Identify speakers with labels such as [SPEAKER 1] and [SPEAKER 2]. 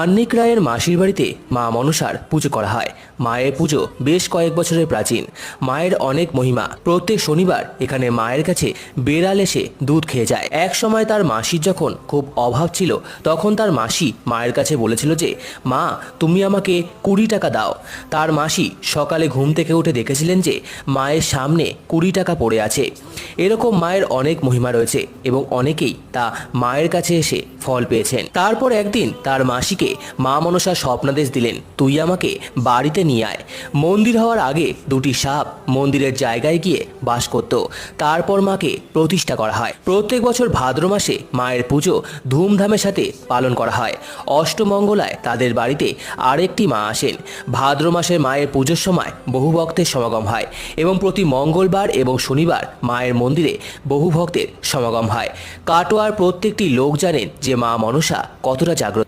[SPEAKER 1] আন্নিক রায়ের মাসির বাড়িতে মা মনসার পুজো করা হয়। মায়ের পুজো বেশ কয়েক বছরের প্রাচীন। মায়ের অনেক মহিমা। প্রত্যেক শনিবার এখানে মায়ের কাছে বেড়াল এসে দুধ খেয়ে যায়। এক সময় তার মাসির যখন খুব অভাব ছিল, তখন তার মাসি মায়ের কাছে বলেছিল যে, মা তুমি আমাকে 20 টাকা দাও। তার মাসি সকালে ঘুম থেকে উঠে দেখেছিলেন যে মায়ের সামনে 20 টাকা পড়ে আছে। এরকম মায়ের অনেক মহিমা রয়েছে এবং অনেকেই তা মায়ের কাছে এসে ফল পেয়েছেন। তারপর একদিন তার মাসিকে মা মনসা স্বপ্নাদেশ দিলেন, তুই আমাকে বাড়িতে নিয়ে আয়। মন্দির হওয়ার আগে দুটি সাপ মন্দিরের জায়গায় গিয়ে বাস করত। তারপর মাকে প্রতিষ্ঠা করা হয়। প্রত্যেক বছর ভাদ্র মাসে মায়ের পুজো ধুমধামের সাথে পালন করা হয়। অষ্টমঙ্গলায় তাদের বাড়িতে আরেকটি মা আসেন। ভাদ্র মাসের মায়ের পুজোর সময় বহু ভক্তের সমাগম হয় এবং প্রতি মঙ্গলবার এবং শনিবার মায়ের মন্দিরে বহু ভক্তের সমাগম হয়। কাটোয়ার প্রত্যেকটি লোক জানেন যে মা মনসা কতটা জাগ্রত।